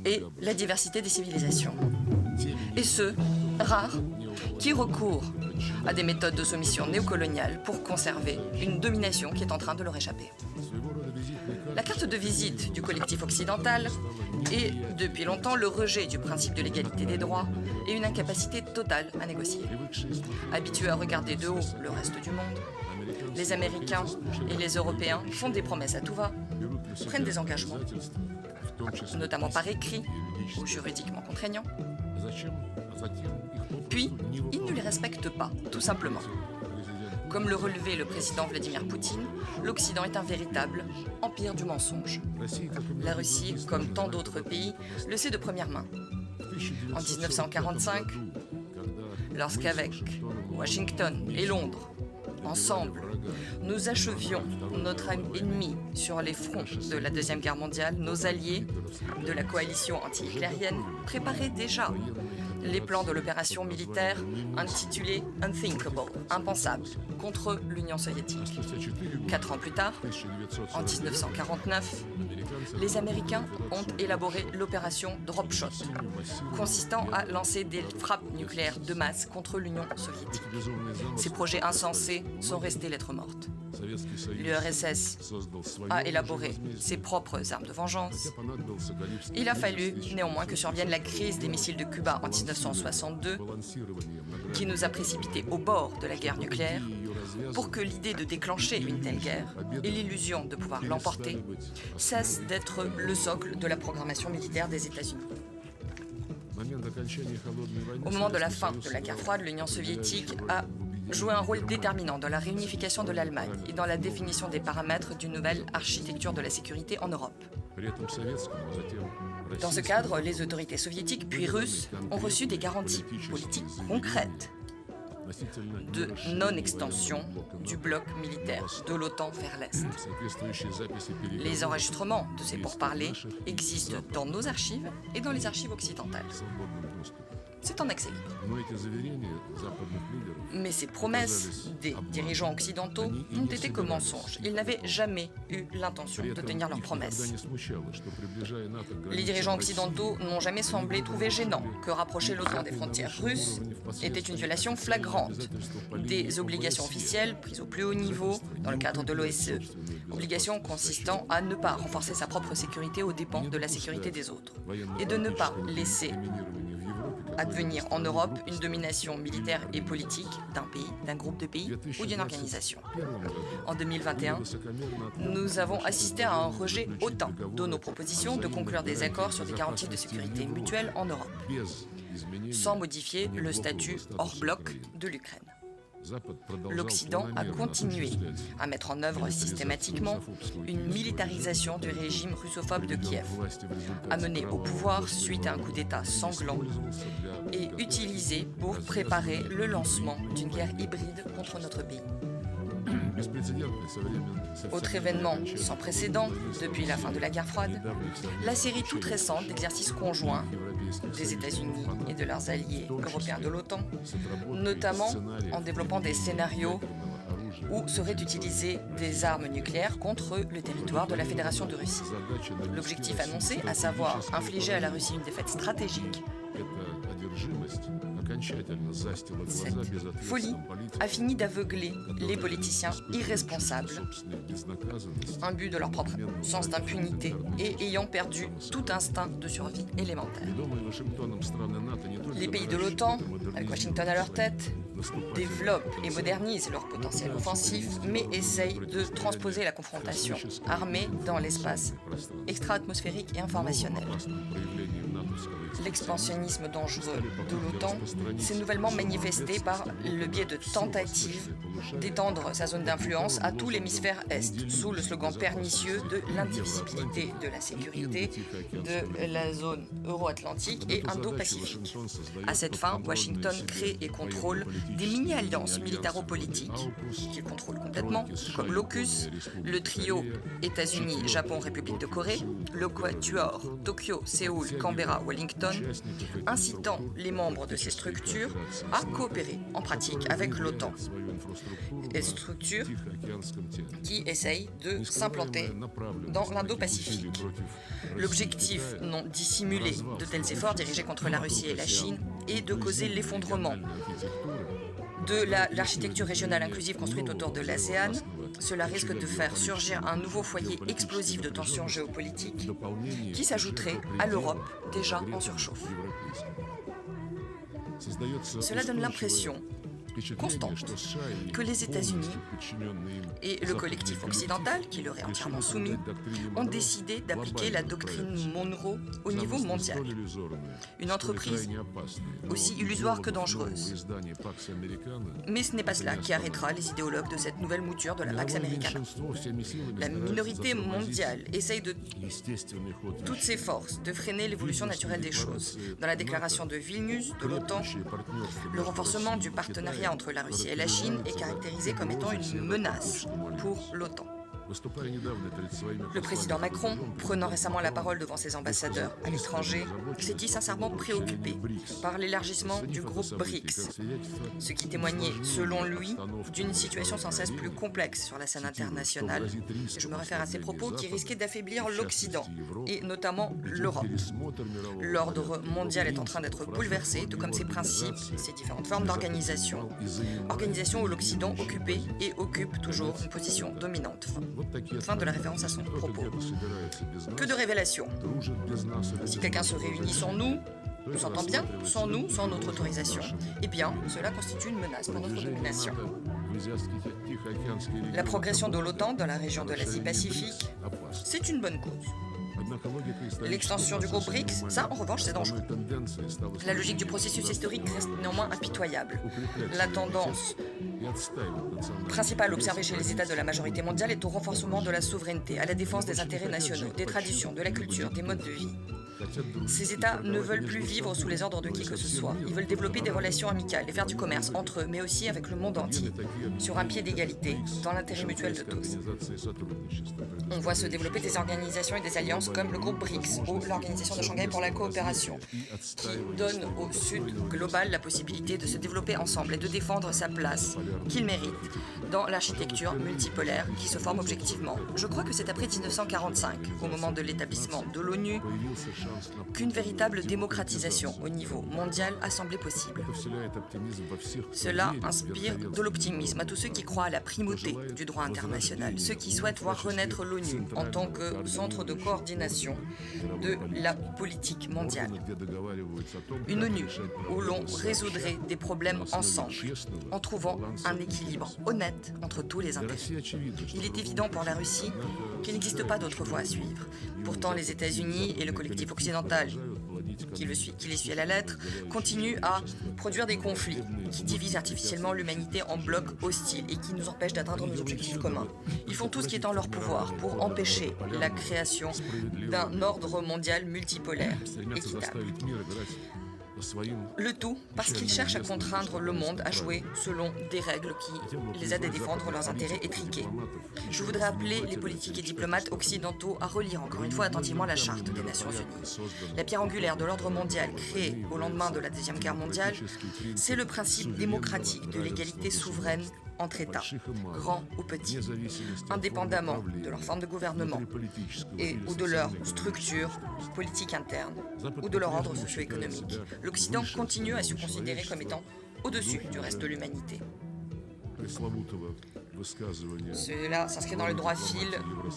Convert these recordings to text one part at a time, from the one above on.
et la diversité des civilisations. Et ceux, rares, qui recourent à des méthodes de soumission néocoloniales pour conserver une domination qui est en train de leur échapper. La carte de visite du collectif occidental est depuis longtemps le rejet du principe de l'égalité des droits et une incapacité totale à négocier. Habitués à regarder de haut le reste du monde, les Américains et les Européens font des promesses à tout va, prennent des engagements, notamment par écrit ou juridiquement contraignants, puis ils ne les respectent pas, tout simplement. Comme le relevait le président Vladimir Poutine, l'Occident est un véritable empire du mensonge. La Russie, comme tant d'autres pays, le sait de première main. En 1945, lorsqu'avec Washington et Londres, ensemble, nous achevions notre ennemi sur les fronts de la Deuxième Guerre mondiale, nos alliés de la coalition anti-hitlérienne préparaient déjà les plans de l'opération militaire intitulée Unthinkable, impensable, contre l'Union soviétique. 4 ans plus tard, en 1949, les Américains ont élaboré l'opération Drop Shot, consistant à lancer des frappes nucléaires de masse contre l'Union soviétique. Ces projets insensés sont restés lettres mortes. L'URSS a élaboré ses propres armes de vengeance. Il a fallu néanmoins que survienne la crise des missiles de Cuba en 1962, qui nous a précipités au bord de la guerre nucléaire, pour que l'idée de déclencher une telle guerre et l'illusion de pouvoir l'emporter cessent d'être le socle de la programmation militaire des États-Unis. Au moment de la fin de la guerre froide, l'Union soviétique a joué un rôle déterminant dans la réunification de l'Allemagne et dans la définition des paramètres d'une nouvelle architecture de la sécurité en Europe. Dans ce cadre, les autorités soviétiques puis russes ont reçu des garanties politiques concrètes de non-extension du bloc militaire de l'OTAN vers l'Est. Les enregistrements de ces pourparlers existent dans nos archives et dans les archives occidentales. C'est en accès libre. Mais ces promesses des dirigeants occidentaux n'ont été que mensonges. Ils n'avaient jamais eu l'intention de tenir leurs promesses. Les dirigeants occidentaux n'ont jamais semblé trouver gênant que rapprocher l'OTAN des frontières russes était une violation flagrante des obligations officielles prises au plus haut niveau dans le cadre de l'OSCE. Obligations consistant à ne pas renforcer sa propre sécurité aux dépens de la sécurité des autres et de ne pas laisser advenir en Europe une domination militaire et politique d'un pays, d'un groupe de pays ou d'une organisation. En 2021, nous avons assisté à un rejet hautain de nos propositions de conclure des accords sur des garanties de sécurité mutuelle en Europe, sans modifier le statut hors bloc de l'Ukraine. L'Occident a continué à mettre en œuvre systématiquement une militarisation du régime russophobe de Kiev, amené au pouvoir suite à un coup d'État sanglant et utilisé pour préparer le lancement d'une guerre hybride contre notre pays. Autre événement sans précédent depuis la fin de la guerre froide, la série toute récente d'exercices conjoints des États-Unis et de leurs alliés européens de l'OTAN, notamment en développant des scénarios où seraient utilisées des armes nucléaires contre le territoire de la Fédération de Russie. L'objectif annoncé, à savoir infliger à la Russie une défaite stratégique, cette folie a fini d'aveugler les politiciens irresponsables, imbus de leur propre sens d'impunité et ayant perdu tout instinct de survie élémentaire. Les pays de l'OTAN, avec Washington à leur tête, développent et modernisent leur potentiel offensif, mais essayent de transposer la confrontation armée dans l'espace extra-atmosphérique et informationnel. L'expansionnisme dangereux de l'OTAN s'est nouvellement manifesté par le biais de tentatives d'étendre sa zone d'influence à tout l'hémisphère Est, sous le slogan pernicieux de l'indivisibilité de la sécurité de la zone euro-atlantique et indo-pacifique. À cette fin, Washington crée et contrôle des mini-alliances militaro-politiques qu'il contrôle complètement, comme l'AUKUS, le trio États-Unis, Japon, République de Corée, le quatuor Tokyo, Séoul, Canberra, Wellington, incitant les membres de ces structures à coopérer en pratique avec l'OTAN. Des structures qui essayent de s'implanter dans l'Indo-Pacifique. L'objectif non dissimulé de tels efforts dirigés contre la Russie et la Chine est de causer l'effondrement de l'architecture régionale inclusive construite autour de l'ASEAN. Cela risque de faire surgir un nouveau foyer explosif de tensions géopolitiques qui s'ajouterait à l'Europe déjà en surchauffe. Cela donne l'impression constante que les États-Unis et le collectif occidental, qui leur est entièrement soumis, ont décidé d'appliquer la doctrine Monroe au niveau mondial. Une entreprise aussi illusoire que dangereuse. Mais ce n'est pas cela qui arrêtera les idéologues de cette nouvelle mouture de la Pax Americana. La minorité mondiale essaye de toutes ses forces de freiner l'évolution naturelle des choses. Dans la déclaration de Vilnius de l'OTAN, le renforcement du partenariat entre la Russie et la Chine est caractérisé comme étant une menace pour l'OTAN. Le président Macron, prenant récemment la parole devant ses ambassadeurs à l'étranger, s'est dit sincèrement préoccupé par l'élargissement du groupe BRICS, ce qui témoignait, selon lui, d'une situation sans cesse plus complexe sur la scène internationale. Je me réfère à ces propos qui risquaient d'affaiblir l'Occident, et notamment l'Europe. L'ordre mondial est en train d'être bouleversé, tout comme ses principes, ses différentes formes d'organisation. Organisation où l'Occident occupait et occupe toujours une position dominante. Fin de la référence à son propos. Que de révélations. Si quelqu'un se réunit sans nous, s'entend bien, sans nous, sans notre autorisation, eh bien, cela constitue une menace pour notre domination. La progression de l'OTAN dans la région de l'Asie-Pacifique, c'est une bonne cause. L'extension du groupe BRICS, ça, en revanche, c'est dangereux. La logique du processus historique reste néanmoins impitoyable. La tendance principale observée chez les États de la majorité mondiale est au renforcement de la souveraineté, à la défense des intérêts nationaux, des traditions, de la culture, des modes de vie. Ces États ne veulent plus vivre sous les ordres de qui que ce soit. Ils veulent développer des relations amicales et faire du commerce entre eux, mais aussi avec le monde entier, sur un pied d'égalité, dans l'intérêt mutuel de tous. On voit se développer des organisations et des alliances comme le groupe BRICS ou l'Organisation de Shanghai pour la coopération, qui donne au Sud global la possibilité de se développer ensemble et de défendre sa place qu'il mérite dans l'architecture multipolaire qui se forme objectivement. Je crois que c'est après 1945, au moment de l'établissement de l'ONU, qu'une véritable démocratisation au niveau mondial a semblé possible. Cela inspire de l'optimisme à tous ceux qui croient à la primauté du droit international, ceux qui souhaitent voir renaître l'ONU en tant que centre de coordination de la politique mondiale. Une ONU où l'on résoudrait des problèmes ensemble, en trouvant un équilibre honnête entre tous les intérêts. Il est évident pour la Russie qu'il n'existe pas d'autre voie à suivre. Pourtant, les États-Unis et le collectif occidental qui les suit à la lettre continuent à produire des conflits qui divisent artificiellement l'humanité en blocs hostiles et qui nous empêchent d'atteindre nos objectifs communs. Ils font tout ce qui est en leur pouvoir pour empêcher la création d'un ordre mondial multipolaire équitable. Le tout parce qu'ils cherchent à contraindre le monde à jouer selon des règles qui les aident à défendre leurs intérêts étriqués. Je voudrais appeler les politiques et diplomates occidentaux à relire encore une fois attentivement la Charte des Nations Unies. La pierre angulaire de l'ordre mondial créé au lendemain de la Deuxième Guerre mondiale, c'est le principe démocratique de l'égalité souveraine entre États, grands ou petits, indépendamment de leur forme de gouvernement ou de leur structure politique interne ou de leur ordre socio-économique. L'Occident continue à se considérer comme étant au-dessus du reste de l'humanité. Cela s'inscrit dans le droit fil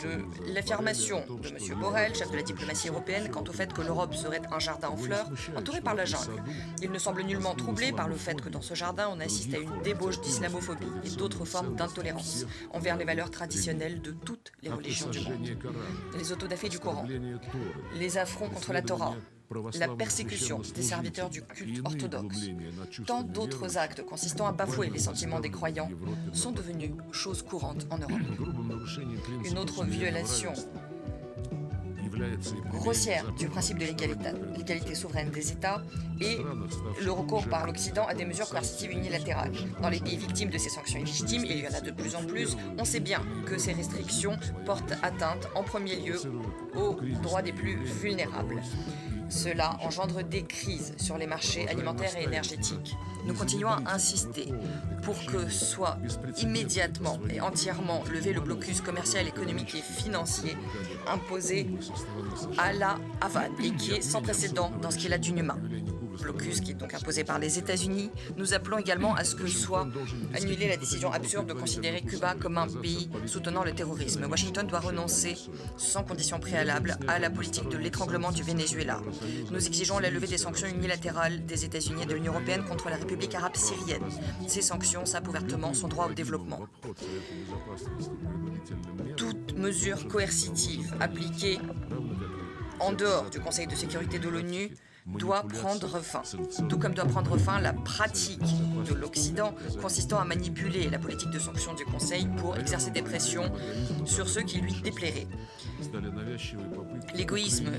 de l'affirmation de M. Borrell, chef de la diplomatie européenne, quant au fait que l'Europe serait un jardin en fleurs entouré par la jungle. Il ne semble nullement troublé par le fait que dans ce jardin, on assiste à une débauche d'islamophobie et d'autres formes d'intolérance envers les valeurs traditionnelles de toutes les religions du monde. Les autodafés du Coran, les affronts contre la Torah, la persécution des serviteurs du culte orthodoxe, tant d'autres actes consistant à bafouer les sentiments des croyants sont devenus choses courantes en Europe. Une autre violation grossière du principe de l'égalité souveraine des États et le recours par l'Occident à des mesures coercitives unilatérales. Dans les pays victimes de ces sanctions illégitimes, et il y en a de plus en plus, on sait bien que ces restrictions portent atteinte en premier lieu aux droits des plus vulnérables. Cela engendre des crises sur les marchés alimentaires et énergétiques. Nous continuons à insister pour que soit immédiatement et entièrement levé le blocus commercial, économique et financier imposé à la Havane et qui est sans précédent dans ce qu'il a d'inhumain. Blocus qui est donc imposé par les États-Unis. Nous appelons également à ce que soit annulée la décision absurde de considérer Cuba comme un pays soutenant le terrorisme. Washington doit renoncer sans condition préalable à la politique de l'étranglement du Venezuela. Nous exigeons la levée des sanctions unilatérales des États-Unis et de l'Union européenne contre la République arabe syrienne. Ces sanctions sapent ouvertement son droit au développement. Toute mesure coercitive appliquée en dehors du Conseil de sécurité de l'ONU doit prendre fin, tout comme doit prendre fin la pratique de l'Occident consistant à manipuler la politique de sanctions du Conseil pour exercer des pressions sur ceux qui lui déplairaient. L'égoïsme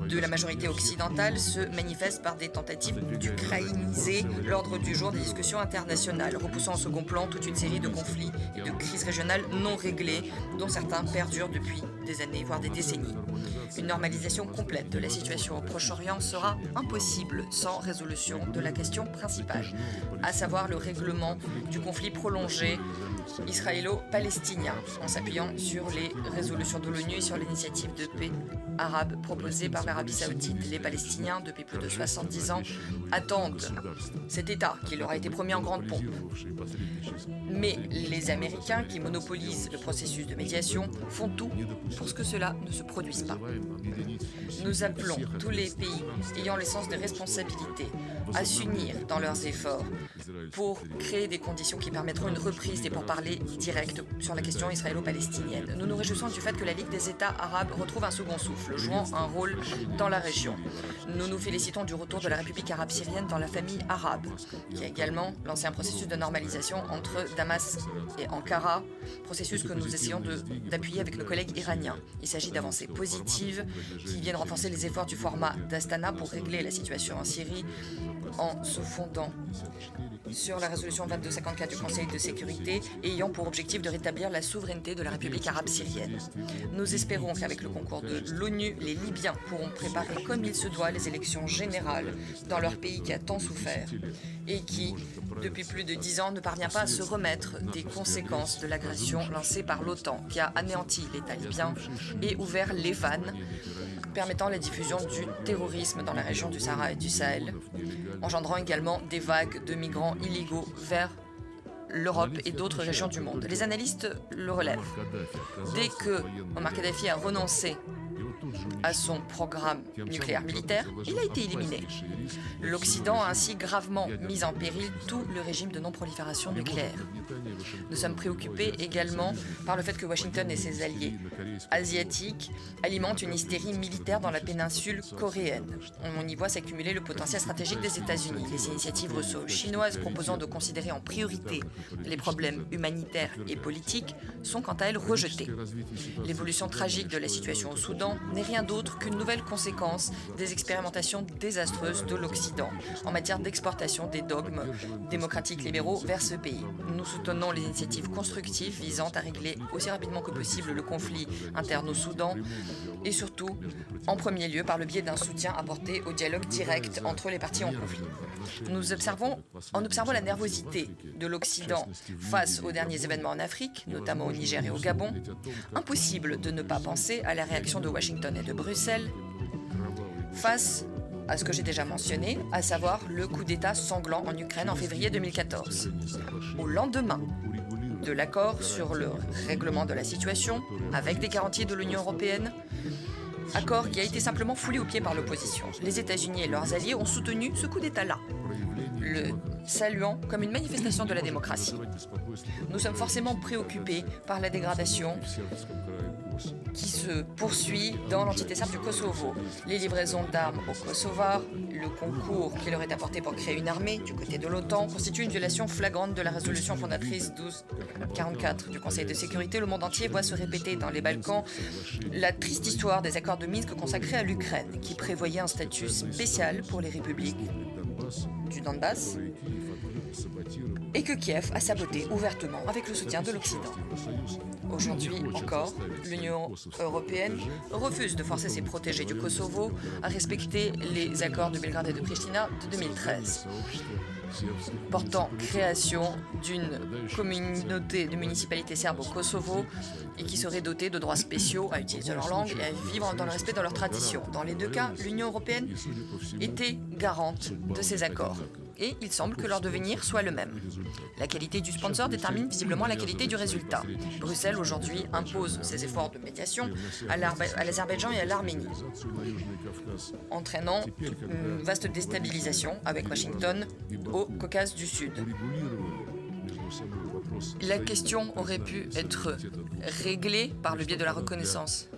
de la majorité occidentale se manifeste par des tentatives d'ukrainiser l'ordre du jour des discussions internationales, repoussant au second plan toute une série de conflits et de crises régionales non réglées, dont certains perdurent depuis des années, voire des décennies. Une normalisation complète de la situation au Proche-Orient sera impossible sans résolution de la question principale, à savoir le règlement du conflit prolongé israélo-palestinien, en s'appuyant sur les résolutions de l'ONU et sur l'initiative de paix arabe proposée par l'Arabie saoudite. Les Palestiniens, depuis plus de 70 ans, attendent cet État qui leur a été promis en grande pompe. Mais les Américains, qui monopolisent le processus de médiation, font tout pour que cela ne se produise pas. Nous appelons tous les pays ayant le sens des responsabilités à s'unir dans leurs efforts pour créer des conditions qui permettront une reprise des pourparlers directs sur la question israélo-palestinienne. Nous nous réjouissons du fait que la Ligue des États arabes retrouve un second souffle, jouant un rôle dans la région. Nous nous félicitons du retour de la République arabe syrienne dans la famille arabe, qui a également lancé un processus de normalisation entre Damas et Ankara, processus que nous essayons d'appuyer avec nos collègues iraniens. Il s'agit d'avancées positives qui viennent renforcer les efforts du format d'Astana pour régler la situation en Syrie en se fondant sur la résolution 2254 du Conseil de sécurité et ayant pour objectif de rétablir la souveraineté de la République arabe syrienne. Nous espérons qu'avec le concours de l'ONU, les Libyens pourront préparer comme il se doit les élections générales dans leur pays qui a tant souffert et qui, depuis plus de 10 ans, ne parvient pas à se remettre des conséquences de l'agression lancée par l'OTAN, qui a anéanti l'État libyen et ouvert les vannes permettant la diffusion du terrorisme dans la région du Sahara et du Sahel, engendrant également des vagues de migrants illégaux vers l'Europe et d'autres régions du monde. Les analystes le relèvent. Dès que Muammar Kadhafi a renoncé à son programme nucléaire militaire, il a été éliminé. L'Occident a ainsi gravement mis en péril tout le régime de non-prolifération nucléaire. Nous sommes préoccupés également par le fait que Washington et ses alliés asiatiques alimentent une hystérie militaire dans la péninsule coréenne. On y voit s'accumuler le potentiel stratégique des États-Unis. Les initiatives russo-chinoises proposant de considérer en priorité les problèmes humanitaires et politiques sont quant à elles rejetées. L'évolution tragique de la situation au Soudan n'est rien d'autre qu'une nouvelle conséquence des expérimentations désastreuses de l'Occident en matière d'exportation des dogmes démocratiques libéraux vers ce pays. Nous soutenons les initiatives constructives visant à régler aussi rapidement que possible le conflit interne au Soudan et surtout, en premier lieu, par le biais d'un soutien apporté au dialogue direct entre les parties en conflit. En observant la nervosité de l'Occident face aux derniers événements en Afrique, notamment au Niger et au Gabon, impossible de ne pas penser à la réaction de Washington et de Bruxelles face à ce que j'ai déjà mentionné, à savoir le coup d'État sanglant en Ukraine en février 2014. Au lendemain de l'accord sur le règlement de la situation, avec des garanties de l'Union européenne, accord qui a été simplement foulé aux pieds par l'opposition. Les États-Unis et leurs alliés ont soutenu ce coup d'État-là, le saluant comme une manifestation de la démocratie. Nous sommes forcément préoccupés par la dégradation qui se poursuit dans l'entité serbe du Kosovo. Les livraisons d'armes aux Kosovars, le concours qui leur est apporté pour créer une armée du côté de l'OTAN constituent une violation flagrante de la résolution fondatrice 1244 du Conseil de sécurité. Le monde entier voit se répéter dans les Balkans la triste histoire des accords de Minsk consacrés à l'Ukraine, qui prévoyait un statut spécial pour les républiques du Donbass et que Kiev a saboté ouvertement avec le soutien de l'Occident. Aujourd'hui encore, l'Union européenne refuse de forcer ses protégés du Kosovo à respecter les accords de Belgrade et de Pristina de 2013, portant création d'une communauté de municipalités serbes au Kosovo et qui serait dotée de droits spéciaux à utiliser leur langue et à vivre dans le respect de leurs traditions. Dans les deux cas, l'Union européenne était garante de ces accords. Et il semble que leur devenir soit le même. La qualité du sponsor détermine visiblement la qualité du résultat. Bruxelles, aujourd'hui, impose ses efforts de médiation à l'Azerbaïdjan et à l'Arménie, entraînant une vaste déstabilisation avec Washington au Caucase du Sud. La question aurait pu être réglée par le biais de la reconnaissance.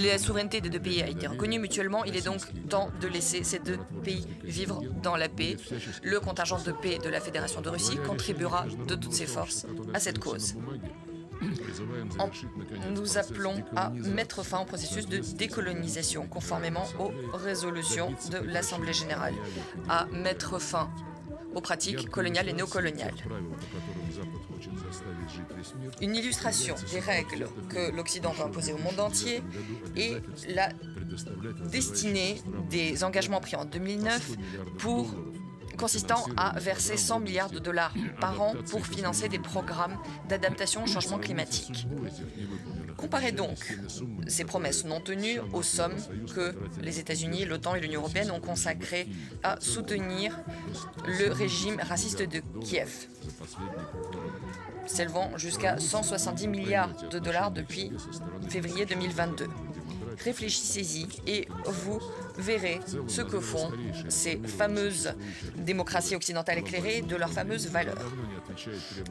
La souveraineté des deux pays a été reconnue mutuellement. Il est donc temps de laisser ces deux pays vivre dans la paix. Le contingent de paix de la Fédération de Russie contribuera de toutes ses forces à cette cause. Nous appelons à mettre fin au processus de décolonisation conformément aux résolutions de l'Assemblée générale, à mettre fin aux pratiques coloniales et néocoloniales. Une illustration des règles que l'Occident va imposer au monde entier est la destinée des engagements pris en 2009 consistant à verser 100 milliards de dollars par an pour financer des programmes d'adaptation au changement climatique. Comparez donc ces promesses non tenues aux sommes que les États-Unis, l'OTAN et l'Union européenne ont consacrées à soutenir le régime raciste de Kiev, s'élevant jusqu'à 170 milliards de dollars depuis février 2022. Réfléchissez-y et vous verrez ce que font ces fameuses démocraties occidentales éclairées de leurs fameuses valeurs.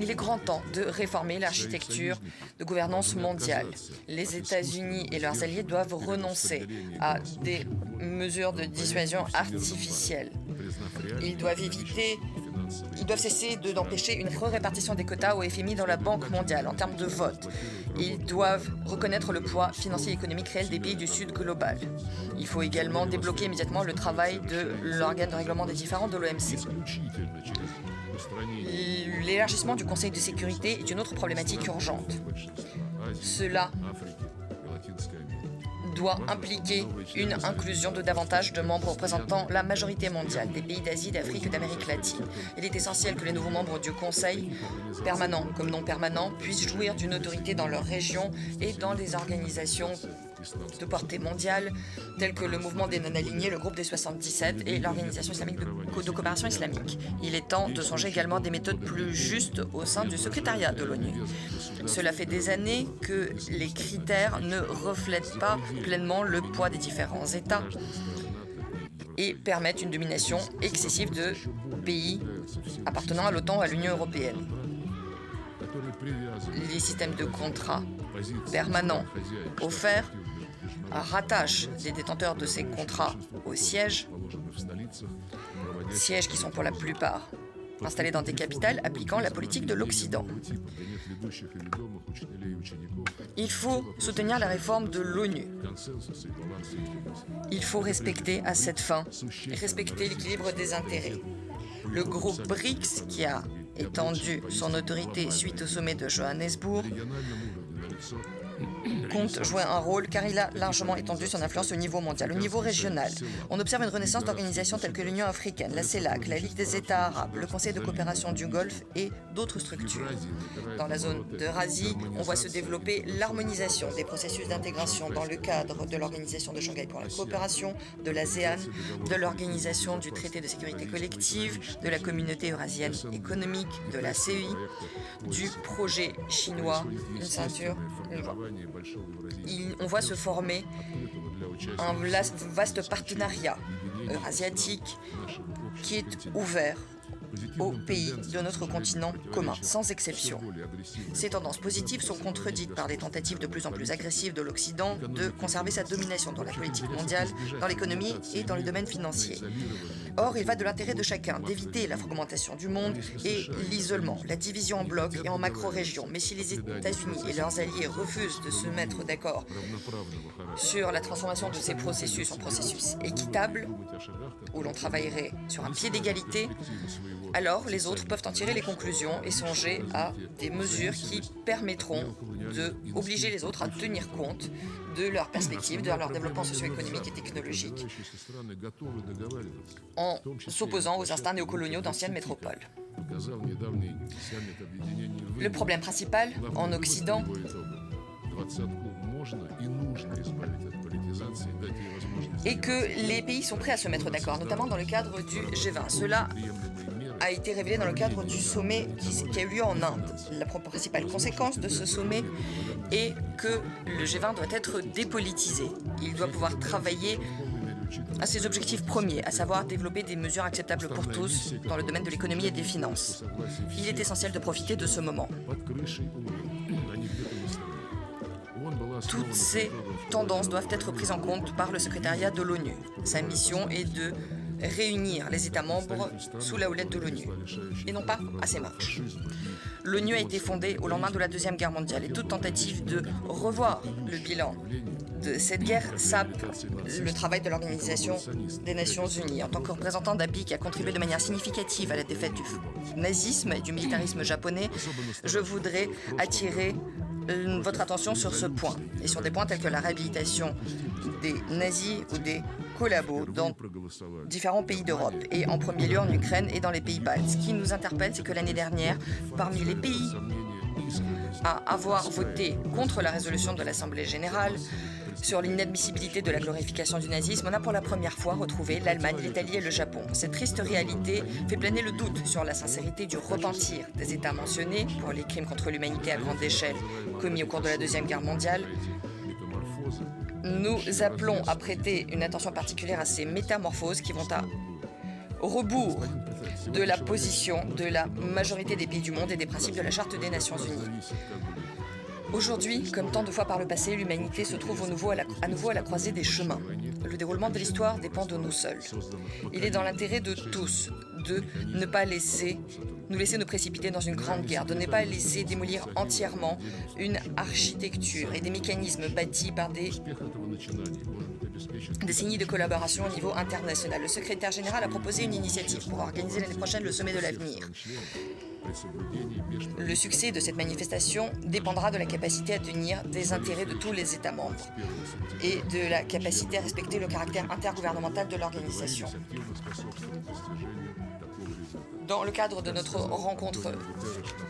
Il est grand temps de réformer l'architecture de gouvernance mondiale. Les États-Unis et leurs alliés doivent renoncer à des mesures de dissuasion artificielles. Ils doivent cesser d'empêcher une répartition des quotas au FMI dans la Banque mondiale en termes de vote. Ils doivent reconnaître le poids financier et économique réel des pays du Sud global. Il faut également débloquer immédiatement le travail de l'organe de règlement des différends de l'OMC. L'élargissement du Conseil de sécurité est une autre problématique urgente. Cela doit impliquer une inclusion de davantage de membres représentant la majorité mondiale des pays d'Asie, d'Afrique et d'Amérique latine. Il est essentiel que les nouveaux membres du Conseil, permanents comme non permanents, puissent jouir d'une autorité dans leur région et dans les organisations de portée mondiale, telles que le mouvement des non-alignés, le groupe des 77 et l'Organisation islamique de coopération islamique. Il est temps de songer également à des méthodes plus justes au sein du secrétariat de l'ONU. Cela fait des années que les critères ne reflètent pas pleinement le poids des différents États et permettent une domination excessive de pays appartenant à l'OTAN ou à l'Union européenne. Les systèmes de contrats permanents offerts rattachent les détenteurs de ces contrats aux sièges qui sont pour la plupart installés dans des capitales appliquant la politique de l'Occident. Il faut soutenir la réforme de l'ONU. Il faut respecter à cette fin, l'équilibre des intérêts. Le groupe BRICS, qui a étendu son autorité suite au sommet de Johannesburg, compte jouer un rôle car il a largement étendu son influence au niveau mondial. Au niveau régional, on observe une renaissance d'organisations telles que l'Union africaine, la CELAC, la Ligue des États arabes, le Conseil de coopération du Golfe et d'autres structures. Dans la zone d'Eurasie, on voit se développer l'harmonisation des processus d'intégration dans le cadre de l'Organisation de Shanghai pour la coopération, de l'ASEAN, de l'Organisation du traité de sécurité collective, de la Communauté eurasienne économique, de la CEI, du projet chinois, une ceinture, une voie. On voit se former un vaste partenariat eurasiatique qui est ouvert aux pays de notre continent commun, sans exception. Ces tendances positives sont contredites par des tentatives de plus en plus agressives de l'Occident de conserver sa domination dans la politique mondiale, dans l'économie et dans les domaines financiers. Or, il va de l'intérêt de chacun d'éviter la fragmentation du monde et l'isolement, la division en blocs et en macro-régions. Mais si les États-Unis et leurs alliés refusent de se mettre d'accord sur la transformation de ces processus en processus équitables, où l'on travaillerait sur un pied d'égalité, alors les autres peuvent en tirer les conclusions et songer à des mesures qui permettront d'obliger les autres à tenir compte de leurs perspectives, de leur développement socio-économique et technologique, en s'opposant aux instincts néocoloniaux d'anciennes métropoles. Le problème principal en Occident est que les pays sont prêts à se mettre d'accord, notamment dans le cadre du G20. Cela a été révélé dans le cadre du sommet qui a eu lieu en Inde. La principale conséquence de ce sommet est que le G20 doit être dépolitisé. Il doit pouvoir travailler à ses objectifs premiers, à savoir développer des mesures acceptables pour tous dans le domaine de l'économie et des finances. Il est essentiel de profiter de ce moment. Toutes ces tendances doivent être prises en compte par le secrétariat de l'ONU. Sa mission est de réunir les États membres sous la houlette de l'ONU, et non pas à ses marges. L'ONU a été fondée au lendemain de la Deuxième Guerre mondiale, et toute tentative de revoir le bilan de cette guerre sape le travail de l'Organisation des Nations Unies. En tant que représentant d'un pays qui a contribué de manière significative à la défaite du nazisme et du militarisme japonais, je voudrais attirer votre attention sur ce point, et sur des points tels que la réhabilitation des nazis ou des collabos dans différents pays d'Europe, et en premier lieu en Ukraine et dans les pays baltes. Ce qui nous interpelle, c'est que l'année dernière, parmi les pays à avoir voté contre la résolution de l'Assemblée générale sur l'inadmissibilité de la glorification du nazisme, on a pour la première fois retrouvé l'Allemagne, l'Italie et le Japon. Cette triste réalité fait planer le doute sur la sincérité du repentir des États mentionnés pour les crimes contre l'humanité à grande échelle commis au cours de la Deuxième Guerre mondiale. Nous appelons à prêter une attention particulière à ces métamorphoses qui vont à rebours de la position de la majorité des pays du monde et des principes de la Charte des Nations Unies. Aujourd'hui, comme tant de fois par le passé, l'humanité se trouve à nouveau à la croisée des chemins. Le déroulement de l'histoire dépend de nous seuls. Il est dans l'intérêt de tous de ne pas nous laisser nous précipiter dans une grande guerre, de ne pas laisser démolir entièrement une architecture et des mécanismes bâtis par des décennies de collaboration au niveau international. Le secrétaire général a proposé une initiative pour organiser l'année prochaine le sommet de l'avenir. Le succès de cette manifestation dépendra de la capacité à tenir des intérêts de tous les États membres et de la capacité à respecter le caractère intergouvernemental de l'organisation. Dans le cadre de notre rencontre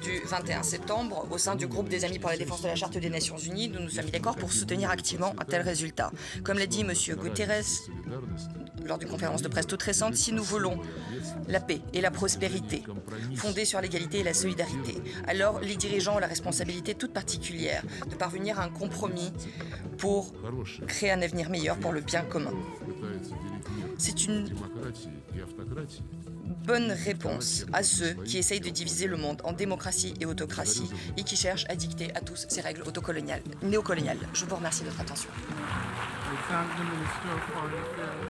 du 21 septembre, au sein du groupe des Amis pour la défense de la Charte des Nations Unies, nous nous sommes mis d'accord pour soutenir activement un tel résultat. Comme l'a dit M. Guterres lors d'une conférence de presse toute récente, si nous voulons la paix et la prospérité fondées sur l'égalité et la solidarité, alors les dirigeants ont la responsabilité toute particulière de parvenir à un compromis pour créer un avenir meilleur pour le bien commun. C'est une bonne réponse à ceux qui essayent de diviser le monde en démocratie et autocratie et qui cherchent à dicter à tous ces règles néocoloniales. Je vous remercie de votre attention.